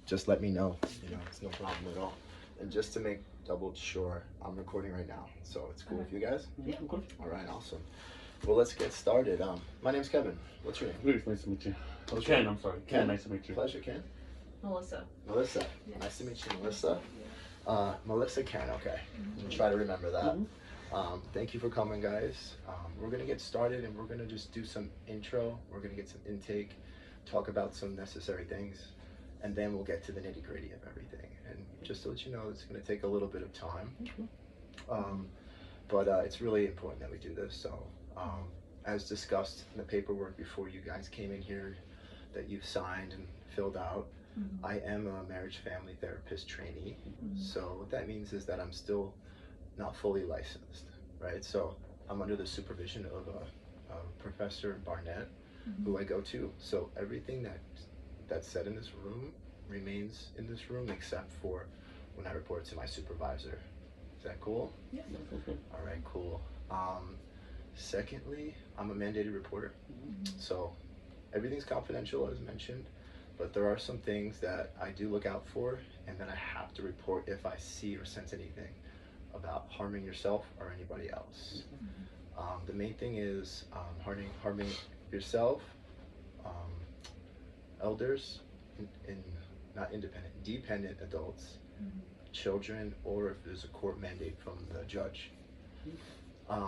just let me know. It's no problem at all. And just to make double sure, I'm recording right now, so it's cool with you guys. Yeah. All right, awesome. Well, let's get started. My name's Kevin. What's your name? Really nice to meet you. What's Ken, your- I'm sorry. Ken. Nice to meet you. Pleasure, Ken. Melissa. Melissa. Yes. Nice to meet you, Melissa. Melissa Ken. Okay. I'll try to remember that. Thank you for coming, guys. We're gonna get started, and we're gonna just do some intro. We're gonna get some intake, talk about some necessary things, and then we'll get to the nitty gritty of everything. And just to let you know, it's gonna take a little bit of time, but it's really important that we do this. So, as discussed in the paperwork before you guys came in here, that you've signed and filled out, I am a marriage family therapist trainee. So what that means is that I'm still not fully licensed, right? So I'm under the supervision of Professor Barnett, who I go to. So everything that's said in this room remains in this room except for when I report to my supervisor. Is that cool? Yeah. All right, cool. Secondly, I'm a mandated reporter. So everything's confidential, as mentioned, but there are some things that I do look out for and that I have to report if I see or sense anything about harming yourself or anybody else. The main thing is harming yourself, elders, in not independent, dependent adults, children, or if there's a court mandate from the judge.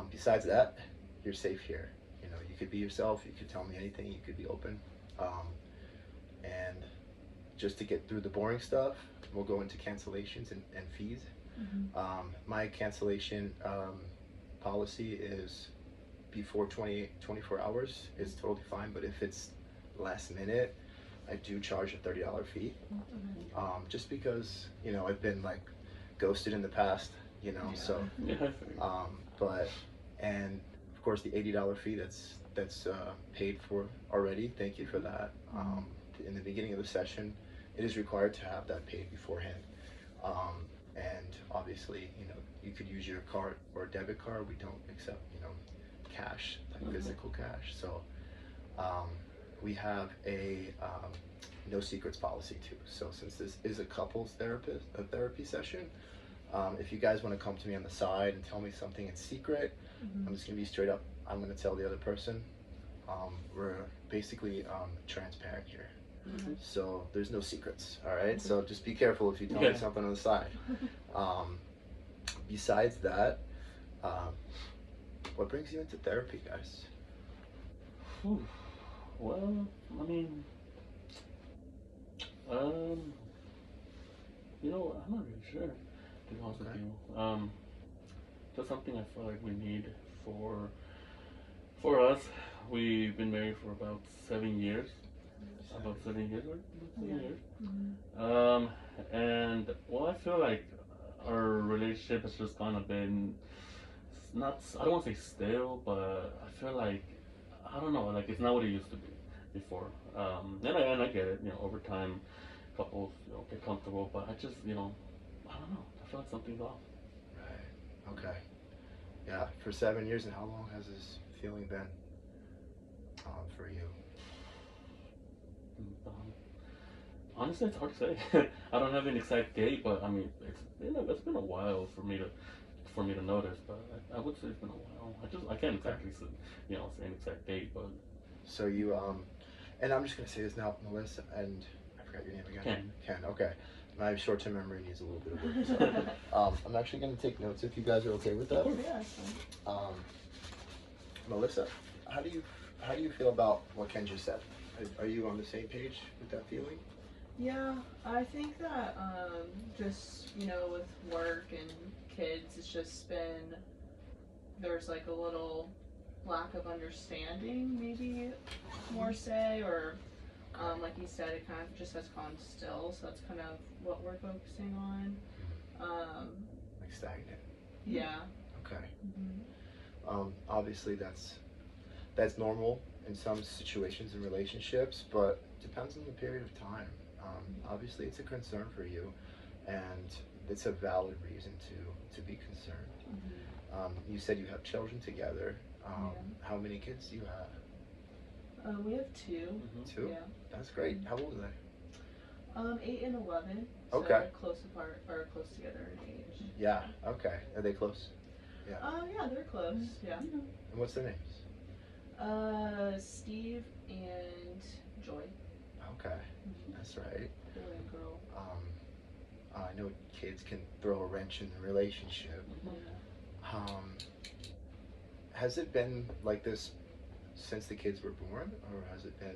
Besides that, you're safe here. You could be yourself, you could tell me anything, you could be open. And just to get through the boring stuff, we'll go into cancellations and fees. My cancellation policy is before 24 hours is totally fine, but if it's last minute, I do charge a $30 fee. Just because, I've been like ghosted in the past, so, and of course the $80 fee that's paid for already. Thank you for that. In the beginning of the session, it is required to have that paid beforehand. And obviously, you could use your card or debit card. We don't accept, cash, like physical cash. So we have a no secrets policy too. So since this is a couples therapy session, if you guys want to come to me on the side and tell me something in secret, I'm just gonna be straight up. I'm gonna tell the other person. We're basically transparent here. So there's no secrets, all right? So just be careful if you tell me something on the side. Besides that, what brings you into therapy, guys? Well, I mean, I'm not really sure, to be honest with you. Just something I feel like we need for us. We've been married for about 7 years. About 7 years, right? 7 years. And well, I feel like our relationship has just kind of been not. I don't want to say stale, but I feel like I don't know. Like it's not what it used to be before. And I get it. Over time, couples get comfortable, but I just I don't know. I feel like something's off. Right. Okay. Yeah. For 7 years, and how long has this feeling been for you? Honestly, it's hard to say. I don't have an exact date, but I mean, it's been a while for me to notice. But I would say it's been a while. I can't exactly say an exact date, but. So you and I'm just gonna say this now, Melissa, and I forgot your name again. Ken. Okay. My short-term memory needs a little bit of work. So, I'm actually gonna take notes if you guys are okay with that. Yeah, that's fine. Melissa, how do you feel about what Ken just said? Are you on the same page with that feeling? Yeah, I think that just with work and kids, it's just been there's like a little lack of understanding, maybe more say, or like you said, it kind of just has gone still. So that's kind of what we're focusing on. Like stagnant. Yeah. Okay. Obviously that's normal in some situations and relationships, but depends on the period of time. Obviously it's a concern for you, and it's a valid reason to be concerned. You said you have children together. How many kids do you have? We have two. Two? Yeah. That's great. How old are they? 8 and 11. Okay. So close apart or close together in age. Yeah. Okay. Are they close? Yeah. Yeah, they're close. Yeah. And what's their names? Steve and Joy. Okay. That's right. Boy and girl. I know kids can throw a wrench in the relationship. Yeah. Has it been like this since the kids were born, or has it been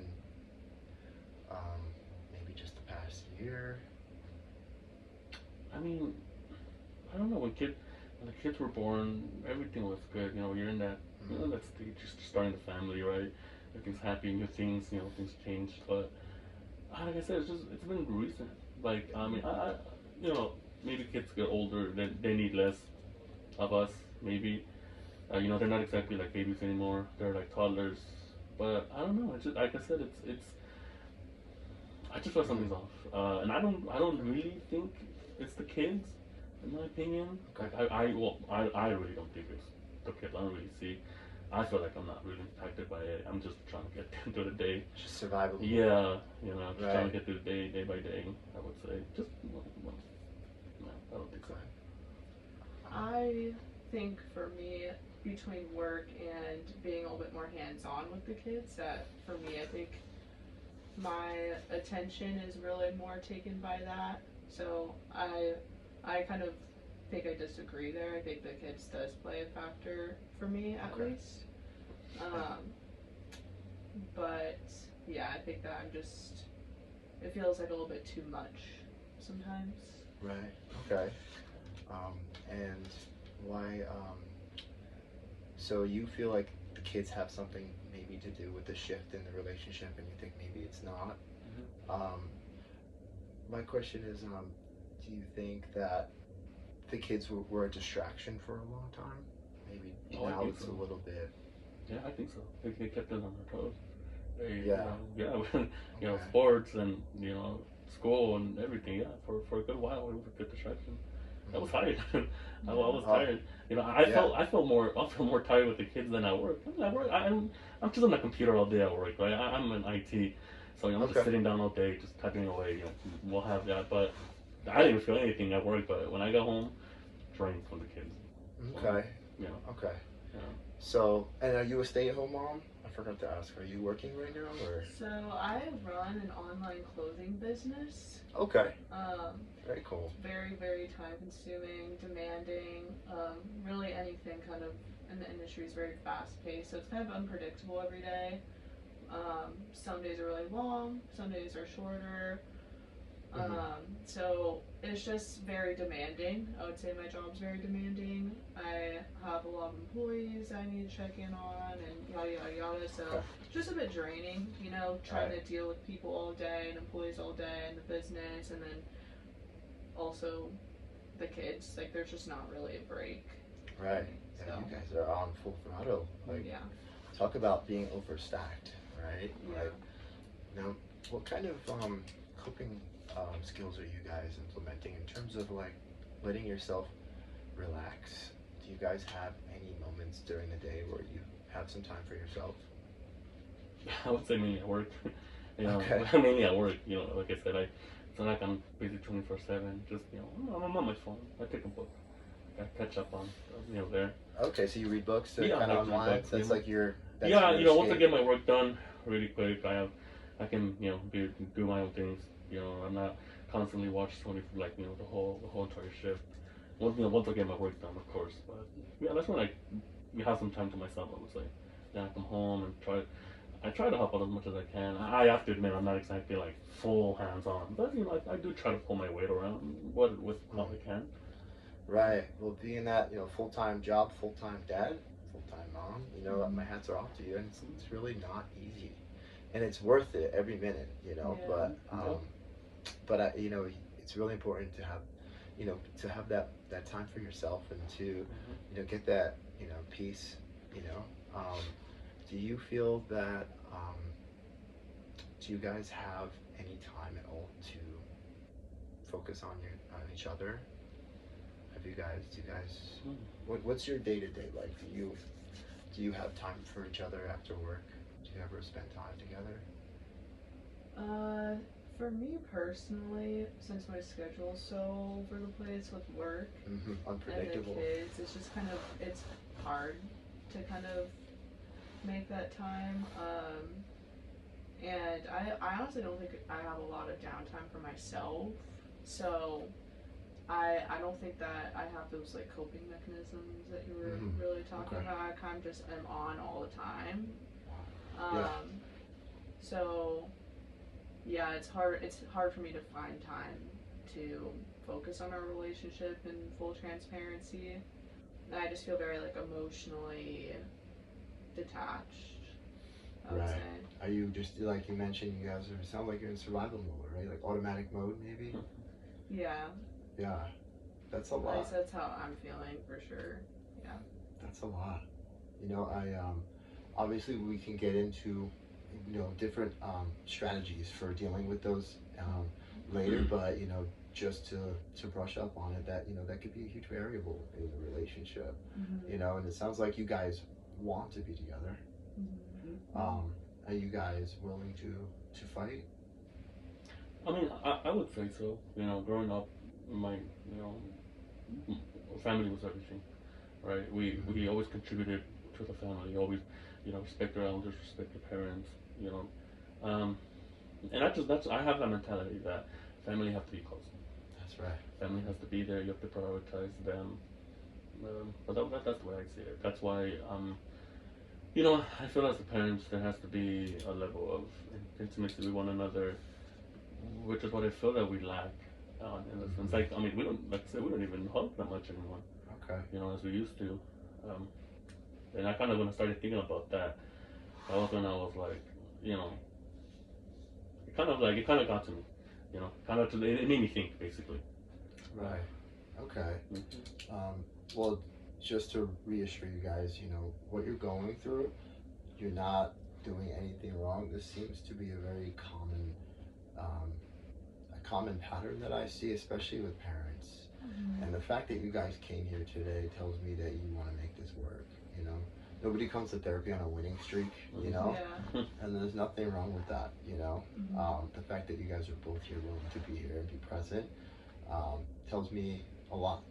maybe just the past year? I mean, I don't know. When the kids were born, everything was good. You know, you're in that, you know, that stage, just starting the family, right? Everything's happy, new things, you know, things change. But like I said, it's been recent. Like, I mean, you know, maybe kids get older, they need less of us. Maybe, you know, they're not exactly like babies anymore. They're like toddlers. But I don't know. It's just, like I said, it's. I just feel something's off, and I don't really think it's the kids, in my opinion. Okay. Like I really don't think it's the kids. I don't really see. I feel like I'm not really impacted by it. I'm just trying to get through the day. Just survival. Yeah, you know, just trying Right. to get through the day by day. I would say just no, I don't think so. I think for me, between work and being a little bit more hands-on with the kids, that for me, I think my attention is really more taken by that. So I kind of think I disagree there. I think the kids does play a factor for me at Okay. least. But yeah, I think that it feels like a little bit too much sometimes. Right. Okay. And why? So you feel like the kids have something maybe to do with the shift in the relationship, and you think maybe it's not. My question is, do you think that the kids were a distraction for a long time? Maybe Oh, I now think it's so. a little bit. Yeah, I think so. They kept us on our toes. Yeah. Yeah. You know, Okay. sports and you know school and everything. Yeah, for a good while it was a good distraction. I was tired. I was Oh. tired. You know, Yeah. I felt more tired with the kids than at work. I mean, at work, I'm just on the computer all day at work. Right? I'm in IT, so you know, I'm Okay. just sitting down all day, just typing away. You know, we'll have that. But I didn't feel anything at work. But when I got home, drained from the kids. Okay. You know. Okay. Yeah. So, and are you a stay-at-home mom? I forgot to ask. Are you working right now, or? So I run an online clothing business. Okay. Very cool. Very, very time consuming, demanding. Really anything kind of in the industry is very fast paced, so it's kind of unpredictable every day. Some days are really long, some days are shorter. So it's just very demanding. I would say my job's very demanding. I have a lot of employees I need to check in on and yada yada yada. So Okay. it's just a bit draining, you know, trying Right. to deal with people all day and employees all day and the business, and then also the kids. Like there's just not really a break. Right. Yeah, So you guys are on full throttle. Like, yeah. talk about being overstacked, right? Yeah. Like, now, what kind of coping skills are you guys implementing in terms of like letting yourself relax? Do you guys have any moments during the day where you have some time for yourself? I would say mainly at work. You know, Okay. mainly at work. You know, like I said, it's not like I'm busy 24/7. Just you know, I'm on my phone. I take a book. I catch up on you know there. Okay, so you read books to Yeah, kind I of read unwind. books, That's yeah. like your. That's Yeah, your you know, once I escape. get my work done really quick, I can you know do my own things. You know, I'm not constantly watching somebody for like you know the whole entire shift. Once I get my work done, of course. But yeah, that's when I have some time to myself. I would say. Then I come home and I try to help out as much as I can. I have to admit I'm not exactly like full hands on, but you know I do try to pull my weight around with how I can. Right. Well, being that, full-time job, full-time dad, full-time mom, my hats are off to you, and it's really not easy, and it's worth it every minute, Yeah. but it's really important to have, that time for yourself and to, get that, peace, do you feel that, do you guys have any time at all to focus on each other? Do you guys, what's your day-to-day like? Do you have time for each other after work? Do you ever spend time together? For me personally, since my schedule's so all over the place with work and the Unpredictable. kids, it's just kind of it's hard to kind of make that time. And I honestly don't think I have a lot of downtime for myself. So I don't think that I have those like coping mechanisms that you were really talking Okay. about. I kind of just am on all the time. Yeah. So yeah, it's hard for me to find time to focus on our relationship in full transparency. And I just feel very like emotionally detached, I would Right. say. Are you just like you mentioned? You guys are, it sounds like you're in survival mode, right? Like automatic mode, maybe. Yeah, Yeah, that's a at lot. least that's how I'm feeling for sure. That's a lot. You know, obviously we can get into different strategies for dealing with those later, but just to brush up on it, that that could be a huge variable in the relationship. And it sounds like you guys want to be together. Are you guys willing to fight? I mean, I would say so. Growing up, my family was everything, right? We always contributed to the family. Always, respect our elders, respect your parents. You know, and that's I have that mentality that family have to be close. That's right. Family has to be there. You have to prioritize them. But that's the way I see it. That's why I feel as a parent there has to be a level of intimacy with one another, which is what I feel that we lack. In a sense, like I mean, we don't even hug that much anymore. Okay. As we used to. And I kind of when I started thinking about that, that was when I was like, it kind of got to me, it made me think basically. Right. Okay. Mm-hmm. Well, just to reassure you guys, what you're going through, you're not doing anything wrong. This seems to be a very common pattern that I see, especially with parents. And the fact that you guys came here today tells me that you want to make this work. Nobody comes to therapy on a winning streak. Yeah. And there's nothing wrong with that. The fact that you guys are both here, willing to be here and be present, tells me a lot.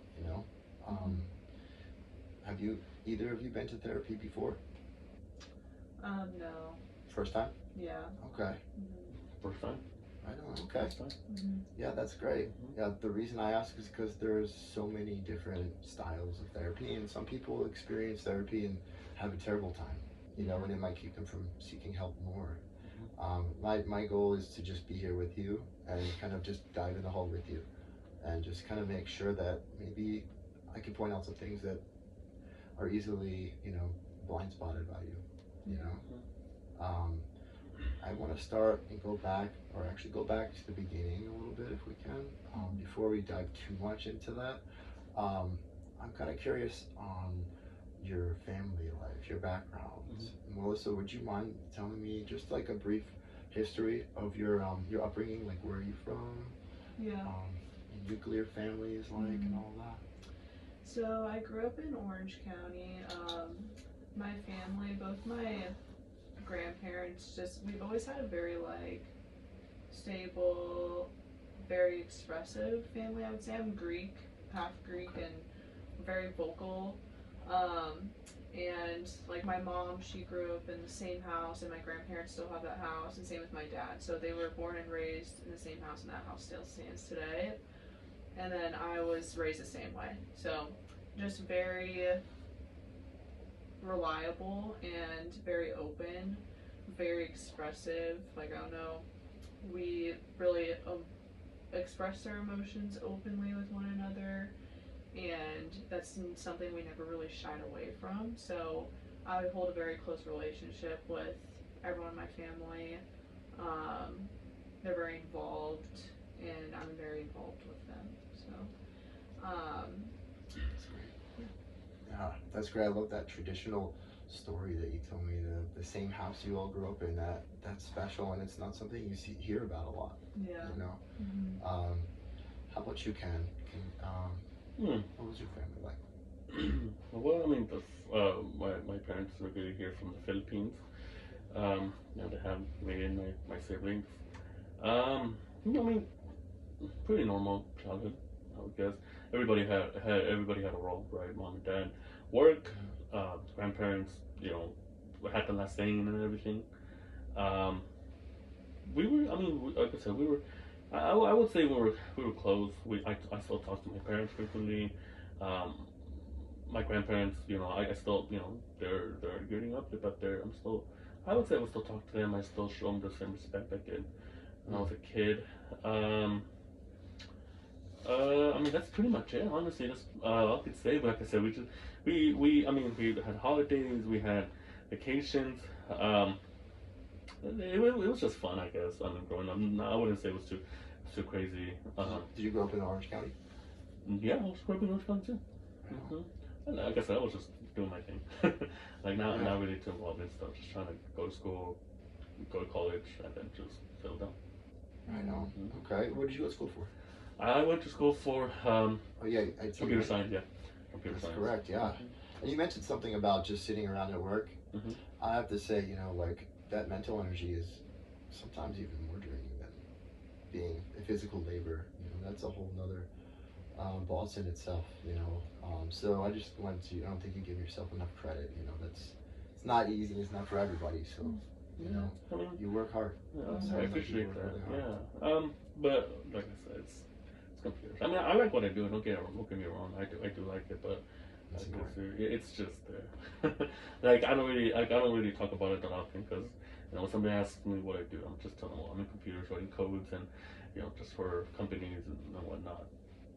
Have either of you been to therapy before? No. First time? Yeah. Okay. First time. Right on. Okay. First time. Yeah, that's great. Yeah, the reason I ask is because there's so many different styles of therapy, and some people experience therapy and have a terrible time, and it might keep them from seeking help more. My goal is to just be here with you and kind of just dive in the hole with you and just kind of make sure that maybe I can point out some things that are easily, blind spotted by you, I want to start and go back to the beginning a little bit if we can, before we dive too much into that. I'm kind of curious on your family life, your background. Melissa, would you mind telling me just like a brief history of your upbringing, like where are you from? Yeah. Nuclear family is like and all that. So I grew up in Orange County. My family, both my grandparents, we've always had a very like stable, very expressive family. I would say I'm Greek, half Greek, and very vocal. And like my mom, she grew up in the same house, and my grandparents still have that house, and same with my dad. So they were born and raised in the same house, and that house still stands today. And then I was raised the same way. So just very reliable and very open, very expressive. Like, I don't know, we really expressed our emotions openly with one another, and that's something we never really shied away from. So I hold a very close relationship with everyone in my family. They're very involved, and I'm very involved with them. So, That's great. Yeah, that's great. I love that traditional story that you told me. The same house you all grew up in. That's special, and it's not something you hear about a lot. yeah. How about you, Ken? What was your family like? Well, I mean, my parents were really here from the Philippines. They have me and my siblings. I mean, pretty normal childhood, I would guess. Everybody had a role, right? Mom and dad, work, grandparents, had the last saying and everything. Um, we were, I mean, like I said, we were. I would say we were close. I still talk to my parents frequently. Um, my grandparents, I still, they're getting up there, but I'm still. I would say I would still talk to them. I still show them the same respect I did when I was a kid. Um, I mean, that's pretty much it. Honestly, that's all I could say. But like I said, I mean, we had holidays, we had vacations. Um, it was just fun, I guess. I mean, growing up, no, I wouldn't say it was too crazy. Did you grow up in Orange County? Yeah, I was growing up in North Carolina too. And like I said, I was just doing my thing. Like not really too involved in stuff. Just trying to go to school, go to college, and then just settle down. Right on. Okay. What did you go to school for? I went to school for Oh yeah, computer science. Yeah, computer That's science. correct. Yeah. And you mentioned something about just sitting around at work. Mhm. I have to say, like that mental energy is sometimes even more draining than being a physical labor. That's a whole nother boss in itself. So I just wanted to. I don't think you give yourself enough credit. It's not easy. It's not for everybody. So I mean, you work hard. yeah, Sounds I like you appreciate work that. really hard. Yeah. But like I said, it's computers. I mean, I like what I do. Don't get me wrong. I do like it, but That's like, important. it's just there. Like I don't really talk about it that often because when somebody asks me what I do, I'm just telling them, well, I'm in computers writing codes and just for companies and whatnot.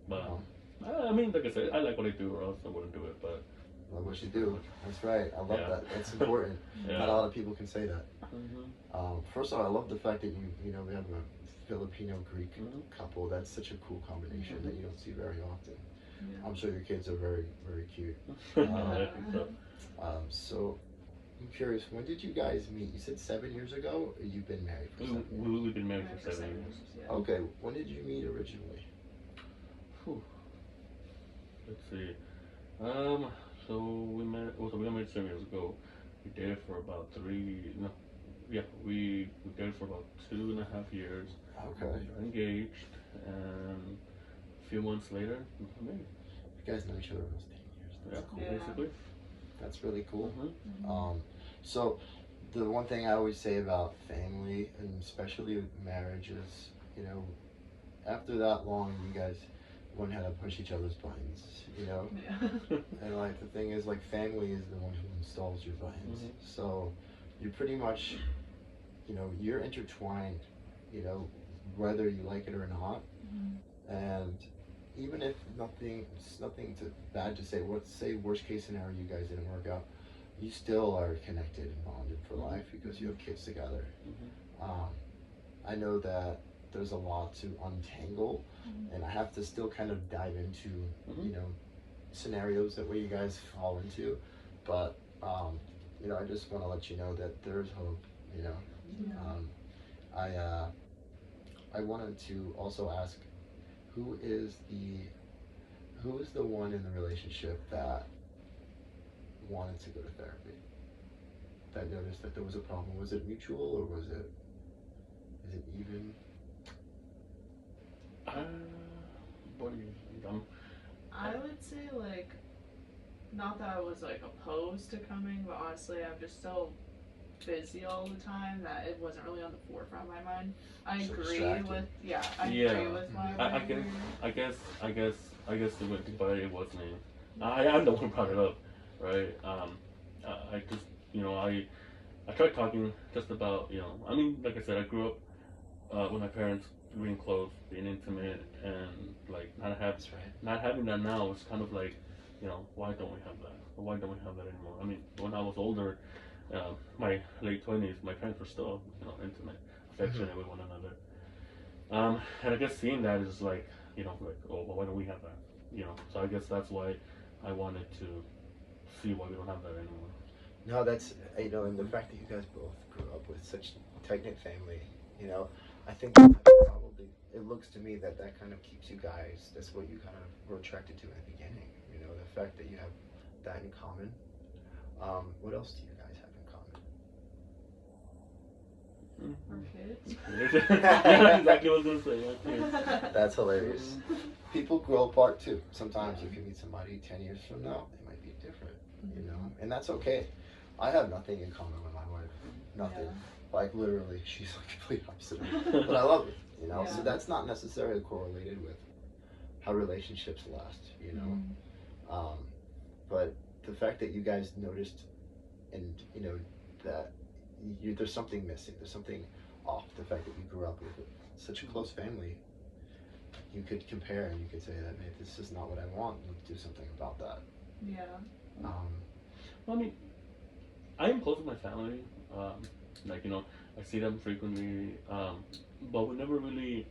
But I mean, like I said, I like what I do, or else I wouldn't do it. But Love what you do. That's right. I love that. That's important. Yeah. Not a lot of people can say that. Mm-hmm. First of all, I love the fact that we have a Filipino Greek Mhm. couple. That's such a cool combination that you don't see very often. Yeah. I'm sure your kids are very, very cute. I think so. So I'm curious, when did you guys meet? You said 7 years ago, or you've been married for 7 years? We've been married Married for 7 years. Yeah. Okay, when did you meet originally? Whew. Let's see. So we got married 7 years ago. We dated for about we dated for about 2.5 years. Okay. We got engaged, and a few months later, we got married. You guys know each other almost 10 years. That's cool. Yeah. Basically. That's really cool. Mhm. So the one thing I always say about family, and especially with marriage, is after that long, you guys learn how to push each other's buttons. Yeah. And like the thing is, like family is the one who installs your buttons. Mhm. So you're pretty much, you're intertwined. Whether you like it or not. And even if it's nothing bad to say. Let's say worst case scenario, you guys didn't work out. You still are connected and bonded for life because you have kids together. I know that there's a lot to untangle, and I have to still kind of dive into scenarios that way you guys fall into. But I just want to let you know that there's hope. I wanted to also ask, who is the one in the relationship that wanted to go to therapy? That noticed that there was a problem. Was it mutual, or is it even? What do you think? I would say not that I was opposed to coming, but honestly, I'm just so busy all the time that it wasn't really on the forefront of my mind. I So agree distracted. with I Yeah. agree with my I guess the way to put it was me. I'm the one who brought it up, right? I just I tried talking just about I mean, like I said, I grew up with my parents being close, being intimate, and That's right. not having that now is kind of like why don't we have that? Why don't we have that anymore? I mean, when I was older, my late 20s, my parents were still intimate, affectionate with one another. And I guess seeing that is like oh, well, why don't we have that? So I guess that's why I wanted to see why we don't have that anymore. No, that's and the fact that you guys both grew up with such tight knit family, I think that probably it looks to me that kind of keeps you guys. That's what you kind of were attracted to in the beginning. The fact that you have that in common. What else do you guys have in common? Our kids. Yeah, exactly what I was gonna say. Yeah, That's hilarious. People grow apart too. Sometimes you can meet somebody 10 years from now, they might be different, you know, and that's okay. I have nothing in common with my wife. Nothing. Yeah. Like literally, she's the complete opposite of me. But I love her, you know, so Yeah. that's not necessarily correlated with how relationships last, you know. Um, but the fact that you guys noticed and, you know, that there's something missing, there's something off, the fact that you grew up with such a close family, you could compare and you could say that, man, this is not what I want. Let's do something about that. Yeah. Um, Well, I mean, I am close with my family. Like I see them frequently. But we never really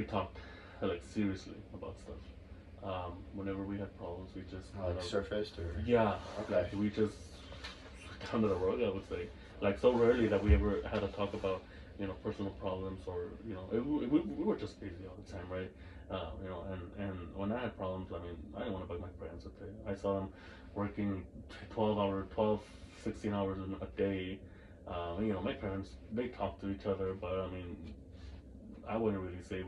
talked like seriously about stuff. Whenever we had problems, we just like surfaced or yeah, okay. like we just down to the rug, I would say. Like so rarely that we ever had to talk about personal problems or we were just busy all the time, right? And when I had problems, I mean, I didn't want to bug my parents with it. I saw them working 16 hours a day. My parents, they talk to each other, but I mean, I wouldn't really say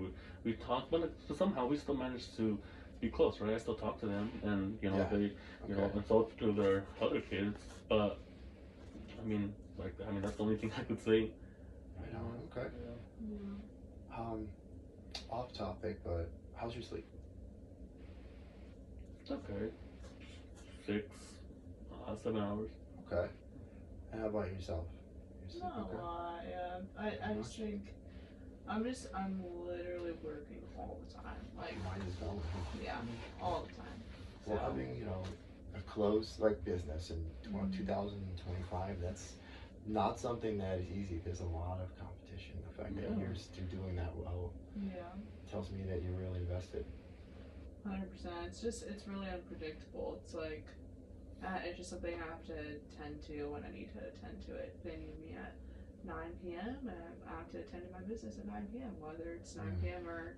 we talk, but somehow we still managed to be close, right? I still talk to them, and Yeah. they, Okay. and so to their other kids. But I mean, that's the only thing I could say. Right on. Okay. Yeah. Off topic, but how's your sleep? It's okay. 7 hours. Okay. And how about yourself? Your sleep Not a okay? lot, yeah. I just think I'm literally working all the time. Like, Mine as well. yeah, all the time. Well, So, having, a closed like business in Mhm. 2025, that's not something that is easy. There's a lot of competition. The fact that Yeah. you're still doing that well yeah, tells me that you're really invested. 100%. It's really unpredictable. It's like, it's just something I have to tend to when I need to attend to it. They need me at 9 p.m. and I have to attend to my business at 9 p.m. Whether it's 9 p.m. or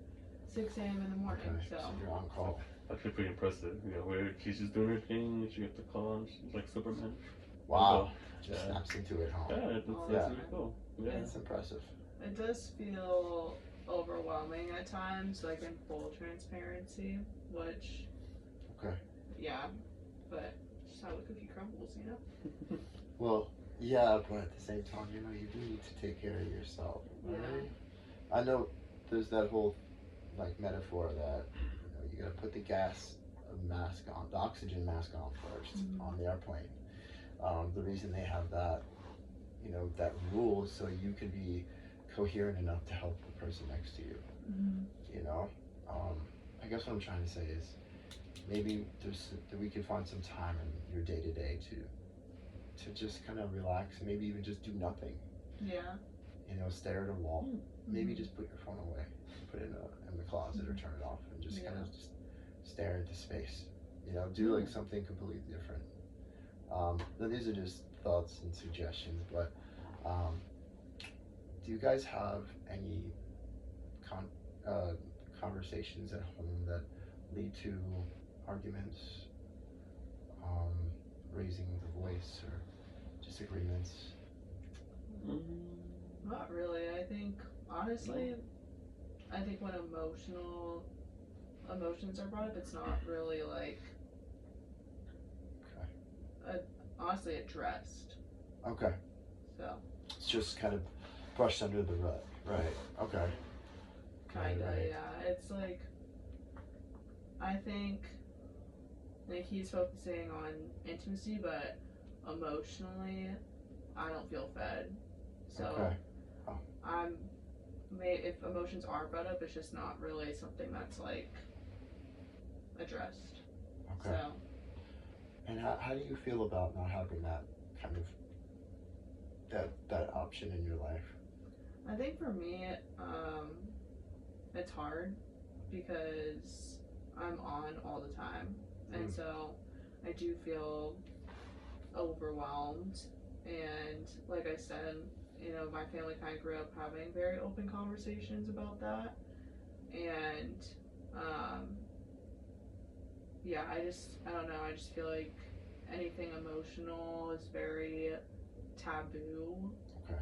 6 a.m. in the morning. Okay, So, you're on call. Actually, pretty impressive. Where she's just doing her thing, she gets the call, and she's like Superman. Wow. Just Yeah. snaps into it, huh? Yeah, that's Yeah. really cool. Yeah. That's impressive. it does feel overwhelming at times, like in full transparency, which, Okay. yeah, but just how the cookie crumbles, you know? Well, yeah, but at the same time, you do need to take care of yourself. Yeah. Right? I know there's that whole like metaphor that you gotta put the mask on, the oxygen mask on 1st Mhm. on the airplane. The reason they have that, that rule is so you can be coherent enough to help the person next to you. You know, I guess what I'm trying to say is maybe that we can find some time in your day to day to just kind of relax and maybe even just do nothing. Yeah. Stare at a wall. Maybe Mhm. just put your phone away, put it in the closet or turn it off, and just kind Yeah. of just stare into space. Do like something completely different. Now these are just thoughts and suggestions, but do you guys have any conversations at home that lead to arguments, raising the voice, or disagreements? Not really. I think, honestly, I think when emotions are brought up, it's not really like, honestly addressed. Okay. So, It's just kind of brushed under the rug. Right. Okay. kinda, Right. yeah. It's like, I think, like, he's focusing on intimacy, but emotionally, I don't feel fed. So, Okay. Oh. if emotions are brought up, it's just not really something that's, like, addressed. Okay. So, And how do you feel about not having that kind of that option in your life? I think for me, it's hard because I'm on all the time, and so I do feel overwhelmed. And like I said, my family kind of grew up having very open conversations about that, and yeah, I don't know. I just feel like anything emotional is very taboo. Okay.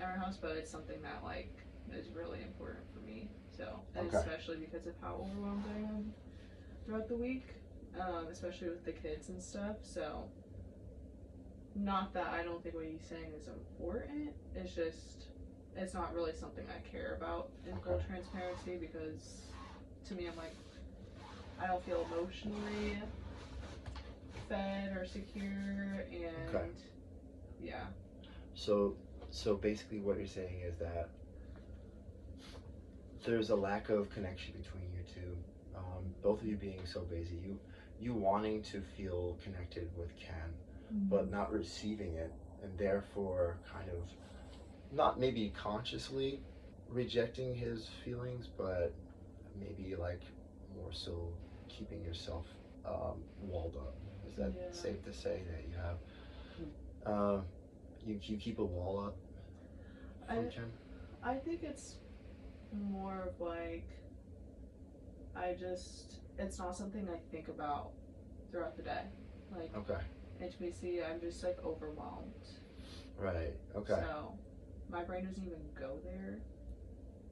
our house, but it's something that like is really important for me. So, and Okay. especially because of how overwhelmed I am throughout the week, especially with the kids and stuff. So, not that I don't think what he's saying is important. It's just it's not really something I care about in full Okay. transparency, because to me, I'm like, I don't feel emotionally fed or secure, and Okay. yeah. So basically what you're saying is that there's a lack of connection between you two. Both of you being so busy, you wanting to feel connected with Ken, but not receiving it, and therefore kind of not maybe consciously rejecting his feelings, but maybe like more so keeping yourself walled up. Is that Yeah. safe to say that you have you keep a wall up from Ken? I think it's more of like, it's not something I think about throughout the day. Like, Okay. HBC, I'm just like overwhelmed. Right. Okay. So, my brain doesn't even go there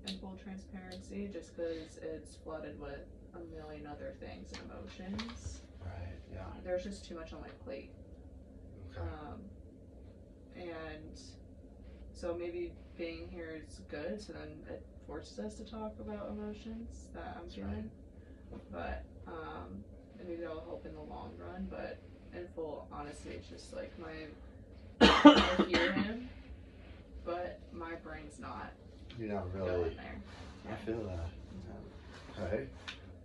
in full transparency, just because it's flooded with a million other things and emotions. Right. Yeah. There's just too much on my plate. Okay. And so maybe being here is good, so then it forces us to talk about emotions that I'm That's feeling. But and maybe that'll help in the long run. But in full honesty, it's just like I hear him, but my brain's not You're not going really. there. I feel that. Okay.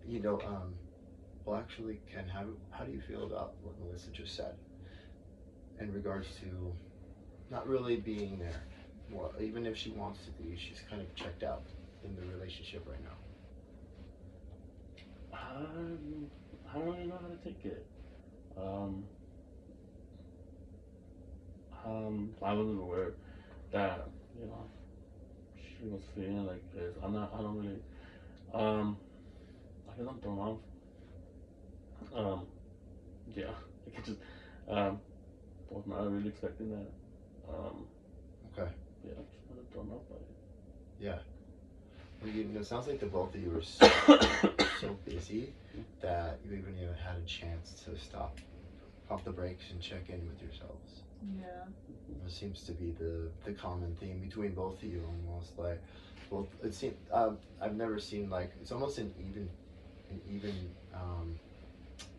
You know, well, actually, Ken, how do you feel about what Melissa just said in regards to not really being there? Well, even if she wants to be, she's kind of checked out in the relationship right now. I don't really know how to take it. I wasn't aware that, you know, she was feeling like this. I don't really, I guess I'm thrown off. Yeah, I could just, was not really expecting that. Okay. Yeah, I'm just kind of thrown off by it. Yeah. Well, it sounds like the both of you were so busy that you even had a chance to stop, pump the brakes, and check in with yourselves. Yeah. It seems to be the common theme between both of you, almost like, well, it seems I've never seen like it's almost an even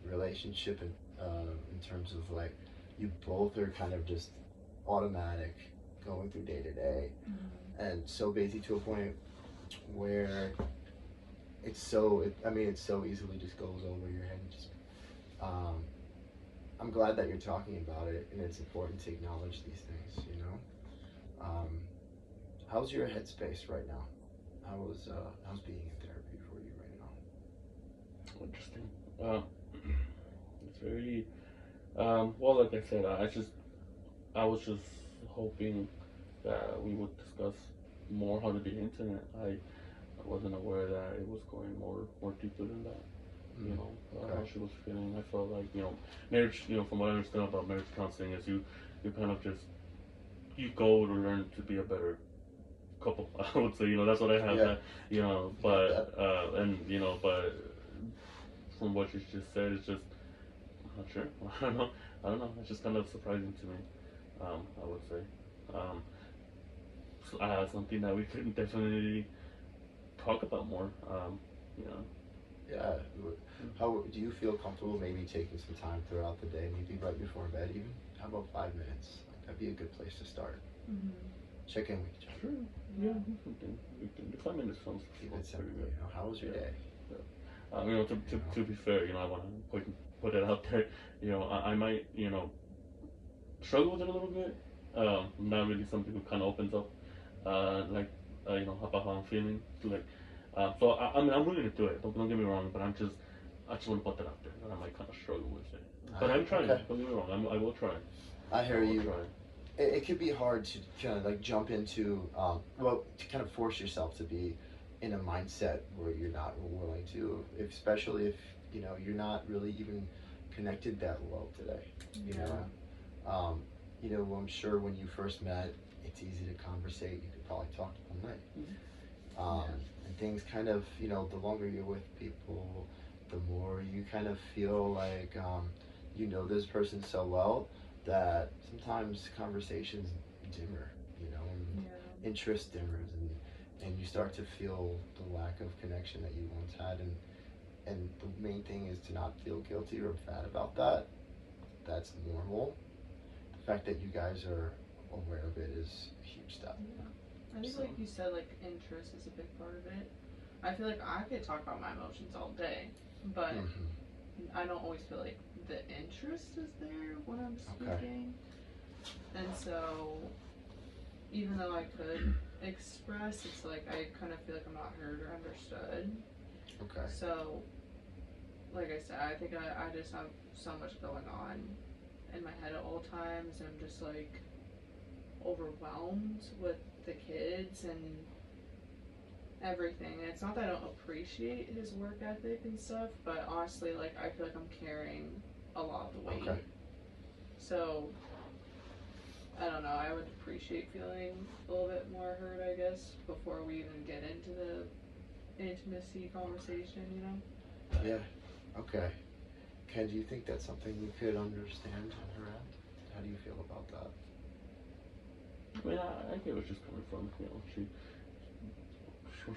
relationship in terms of like you both are kind of just automatic going through day to day, and so busy to a point where it's so easily just goes over your head. And just I'm glad that you're talking about it, and it's important to acknowledge these things. How's your headspace right now? How's being in therapy for you right now? Interesting. It's very, well, like I said, I was just hoping that we would discuss more how to be intimate. I wasn't aware that it was going more deeper than that. You know, how she was feeling. I felt like, marriage, from what I understand about marriage counseling is you kind of just, you go to learn to be a better couple. I would say, that's what I have, but, but from what you just said, it's just, I'm not sure. I don't know. It's just kind of surprising to me, I would say. Something that we could definitely talk about more, Yeah. How do you feel comfortable maybe taking some time throughout the day, maybe right before bed even? How about 5 minutes? That'd be a good place to start. Check in with each other. Sure. Yeah, something. We can do 5 minutes sounds Keep pretty it simple. good. How was your day? To be fair, I want to put it out there. I might, struggle with it a little bit. Not really something who kind of opens up, about how I'm feeling. So I'm willing to do it. Don't get me wrong, but I just want to put that out there. That I might kind of struggle with it. But I'm trying. Okay. Don't get me wrong. I will try. I hear will you. try. It could be hard to kind of like jump into, to kind of force yourself to be in a mindset where you're not willing to, especially if, you're not really even connected that well today, I'm sure when you first met, it's easy to conversate. You could probably talk all night. Yeah. And things kind of, you know, the longer you're with people, the more you kind of feel like you know this person so well that sometimes conversations dimmer, you know, and Yeah. interest dimmers, and you start to feel the lack of connection that you once had, and the main thing is to not feel guilty or bad about that. That's normal. The fact that you guys are aware of it is a huge step. I think, So- like you said, like interest is a big part of it. I feel like I could talk about my emotions all day, but Mhm. I don't always feel like the interest is there when I'm Okay. speaking. And so, even though I could express, it's like I kind of feel like I'm not heard or understood. Okay. So, like I said, I think I just have so much going on in my head at all times. I'm just like overwhelmed with the kids and everything. And it's not that I don't appreciate his work ethic and stuff, but honestly, like I feel like I'm carrying a lot of the weight. Okay. So I don't know. I would appreciate feeling a little bit more heard, I guess, before we even get into the intimacy conversation. You know. Yeah. Okay. Ken, do you think that's something you could understand on her end? How do you feel about that? I mean, I get where she's coming from. You know,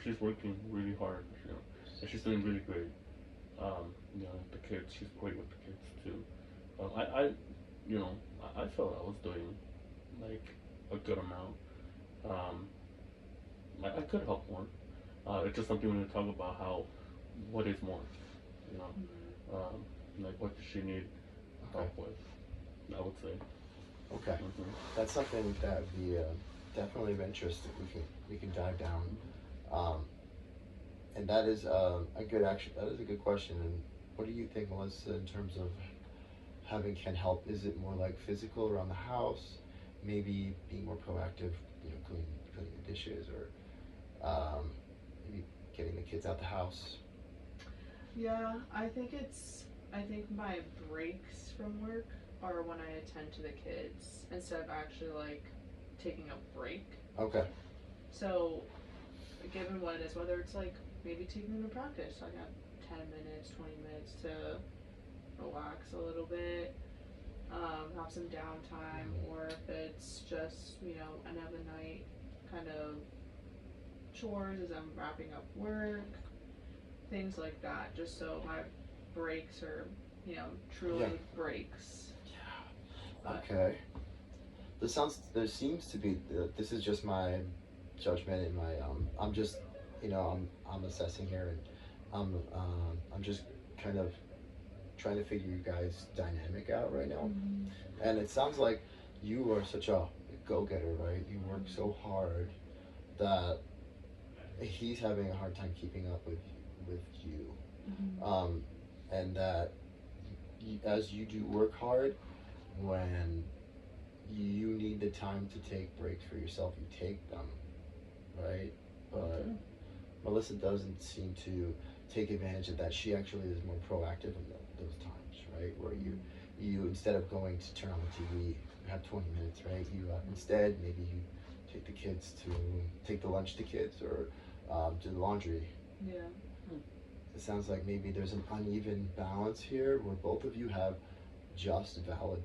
she's working really hard. You know, and she's doing really great. You know, the kids, she's great with the kids too. You know, I felt I was doing like a good amount. I could help more. It's just something we need to talk about how, what is more, you know, like what does she need help with? I would say. Okay. Mhm. That's something that would be definitely of interest that we can dive down. And that is a good action. That is a good question. And what do you think, Melissa, in terms of having Ken help? Is it more like physical around the house? Maybe being more proactive, you know, cleaning the dishes, or maybe getting the kids out the house. Yeah, I think my breaks from work are when I attend to the kids instead of actually like taking a break. Okay. So, given what it is, whether it's like maybe taking them to practice, so I got 10 minutes, 20 minutes to relax a little bit, have some downtime, or if it's just, you know, end of the night kind of chores as I'm wrapping up work, things like that, just so my breaks are, you know, truly Yeah. breaks. But- Okay. There seems to be, this is just my judgment and my, I'm just, you know, I'm assessing here, and I'm just kind of trying to figure you guys' dynamic out right now. And it sounds like you are such a go-getter, right? You work so hard that he's having a hard time keeping up with you. And that as you do work hard, when you need the time to take breaks for yourself, you take them, right? But Melissa doesn't seem to take advantage of that. She actually is more proactive in those times, right? Where you instead of going to turn on the TV, you have 20 minutes, right? You instead maybe you take the lunch to kids, or do the laundry. Yeah. It sounds like maybe there's an uneven balance here where both of you have just valid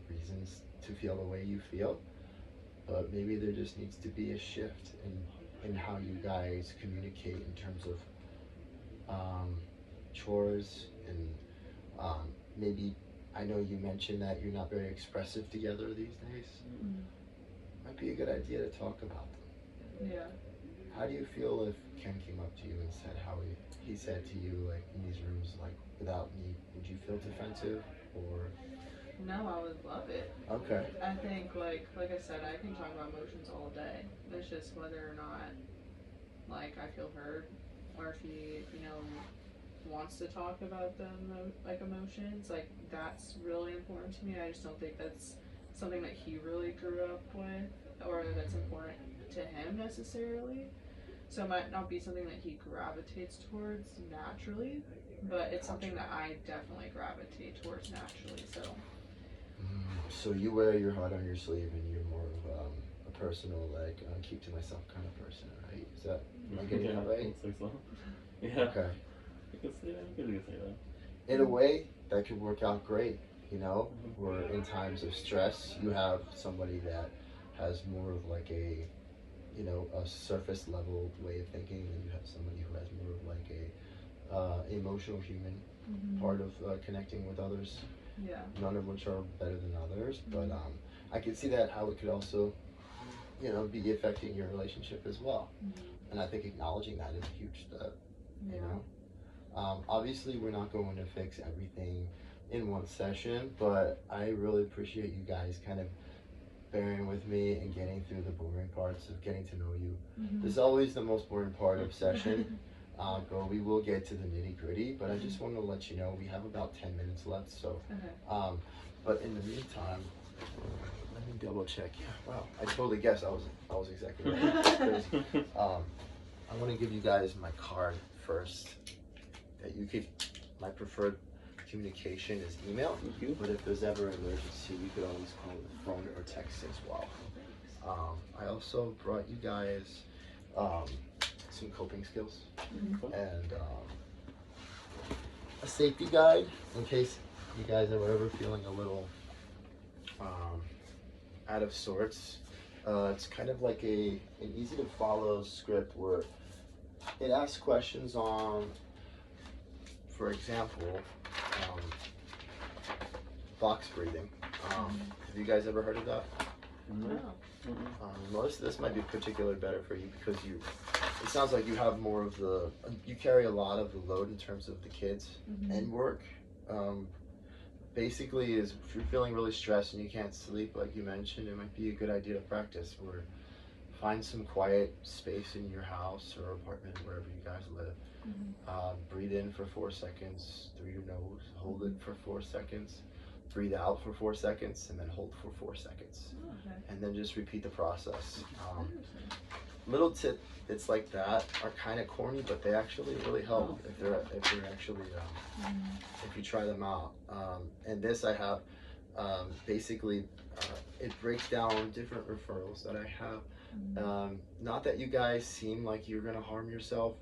reasons to feel the way you feel, but maybe there just needs to be a shift in how you guys communicate in terms of chores, and maybe, I know you mentioned that you're not very expressive together these days. Might be a good idea to talk about them. Yeah. How do you feel if Ken came up to you and said how he said to you, like, in these rooms, like, without me? Would you feel defensive, or? No, I would love it. Okay. I think, like I said, I can talk about emotions all day. It's just whether or not, like, I feel heard, or if he, you know, wants to talk about the emotions. Like, that's really important to me. I just don't think that's something that he really grew up with, or that's important to him necessarily. So it might not be something that he gravitates towards naturally, but it's something that I definitely gravitate towards naturally. So So you wear your heart on your sleeve, and you're more of a personal, like keep to myself kind of person, right? Is that, am I getting Yeah, that I right? would say so. Yeah, Okay. you can say that. You can say that. In a way, that could work out great. You know, Mhm. where in times of stress, you have somebody that has more of like a, you know, a surface level way of thinking, and you have somebody who has more of like a emotional human part of connecting with others. Yeah. None of which are better than others, but I can see that how it could also, you know, be affecting your relationship as well. And I think acknowledging that is a huge step. Yeah. You know, obviously we're not going to fix everything in one session, but I really appreciate you guys kind of bearing with me and getting through the boring parts of getting to know you. This is always the most boring part of session, but we will get to the nitty gritty. But I just want to let you know we have about 10 minutes left. So, Okay. but in the meantime, let me double check. Yeah, wow, I totally guessed. I was exactly right. That's crazy. I want to give you guys my card first. That you could, my preferred communication is email. Thank you. But if there's ever an emergency, you could always call the phone or text as well. I also brought you guys some coping skills and a safety guide in case you guys are ever feeling a little out of sorts. It's kind of like an easy to follow script where it asks questions on, for example, box breathing. Have you guys ever heard of that? Mhm. Oh. Most of this might be particularly better for you because it sounds like you have more of you carry a lot of the load in terms of the kids and work. Basically, if you're feeling really stressed and you can't sleep, like you mentioned, it might be a good idea to practice where find some quiet space in your house or apartment, wherever you guys live. Breathe in for 4 seconds through your nose, hold it for 4 seconds, breathe out for 4 seconds, and then hold for 4 seconds. Okay. And then just repeat the process. Little tidbits like that are kind of corny, but they actually really help if they're actually if you try them out. And this I have basically it breaks down different referrals that I have. Not that you guys seem like you're gonna harm yourself.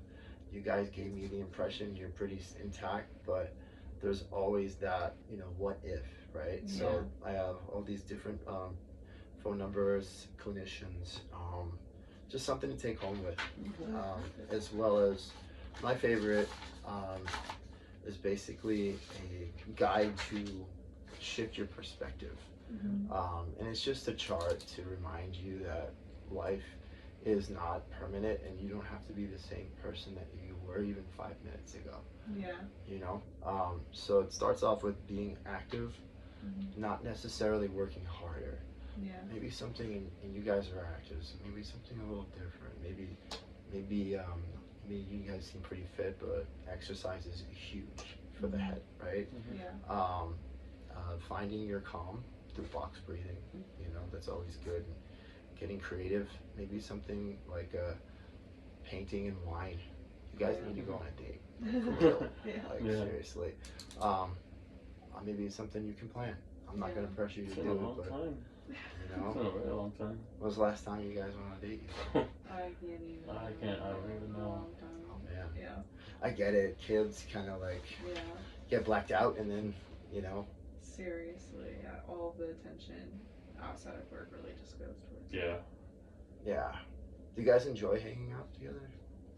You guys gave me the impression you're pretty intact, but there's always that, you know, what if, right? Yeah. So I have all these different phone numbers, clinicians, just something to take home with, as well as my favorite is basically a guide to shift your perspective. And it's just a chart to remind you that life is not permanent and you don't have to be the same person that you were even 5 minutes ago. Yeah. You know, so it starts off with being active, not necessarily working harder. Yeah. Maybe something, and you guys are actors, maybe something a little different. Maybe you guys seem pretty fit, but exercise is huge for the head, right? Yeah. Finding your calm through box breathing, you know, that's always good. Getting creative, maybe something like painting and wine. You guys need to go on a date, for real. Like seriously. Maybe it's something you can plan. I'm not gonna pressure you to It's been do a it, long but time. you know. It's been a very long time. When was the last time you guys went on a date? I can't even. I don't even know. Long time. Oh man, Yeah. I get it. Kids kind of like Yeah. get blacked out, and then you know. Seriously, yeah, all of the attention outside of work really just goes towards. Yeah. Yeah. Do you guys enjoy hanging out together?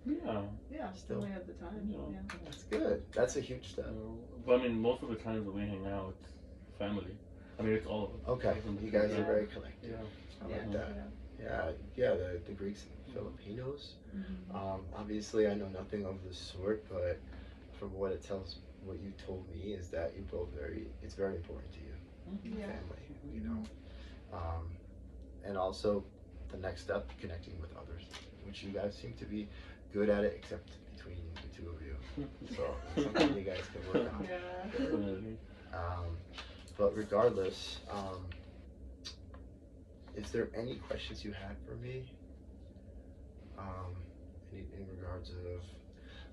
Yeah. Yeah, Still. still we have the time. Yeah. Yeah. That's good. That's a huge step. But I mean, most of the times that we hang out, it's family. I mean, it's all of us. Okay, you guys are very collective. Yeah. I like Yeah. that. Yeah, the Greeks and Filipinos. Obviously, I know nothing of the sort, but from what you told me is that you're both it's very important to you, Yeah. family, you know. And also the next step, connecting with others, which you guys seem to be good at it, except between the two of you. So it's something you guys can work on. Yeah. Definitely. But regardless, is there any questions you had for me? In regards of,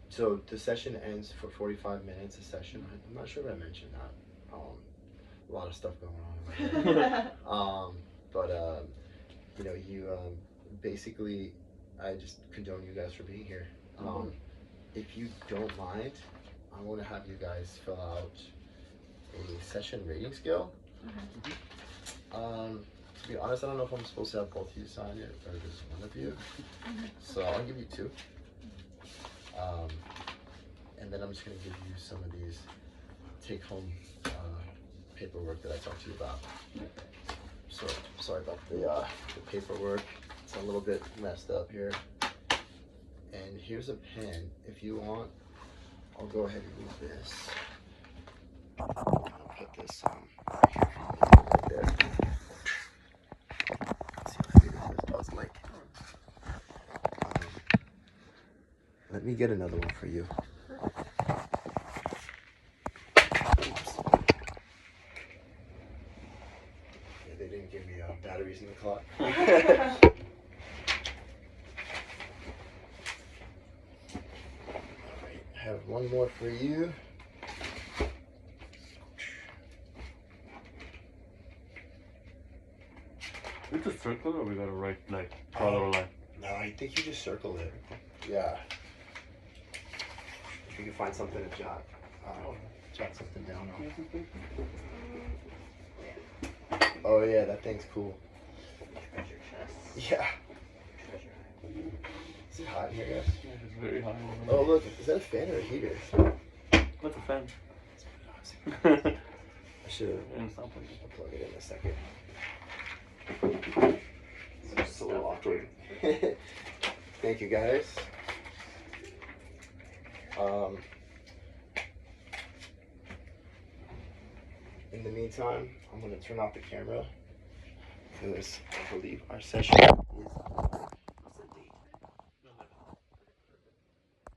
so the session ends for 45 minutes a session. I'm not sure if I mentioned that. A lot of stuff going on in my head. But you know, basically, I just condone you guys for being here. If you don't mind, I want to have you guys fill out a session rating scale. To be honest, I don't know if I'm supposed to have both of you sign it or just one of you. So I'll give you two. And then I'm just gonna give you some of these take-home paperwork that I talked to you about. So sorry about the paperwork. It's a little bit messed up here. And here's a pen. If you want, I'll go ahead and use this. I'll put this right here right there. Let's see how heavy this is. Oh, it's light. Let me get another one for you. Oops. Yeah, they didn't give me batteries in the clock. I have one more for you. We just circle or we gotta write like color line? No, I think you just circle it. Yeah. If you can find something to jot something down on. Oh yeah, that thing's cool. Treasure chest. Yeah. Is it hot in here, guys? Yeah, it's very high. Oh look, is that a fan or a heater? What's a fan? I should have. And something. I'll plug it in a second. It's a little awkward. Thank you guys. In the meantime, I'm gonna turn off the camera because I believe our session is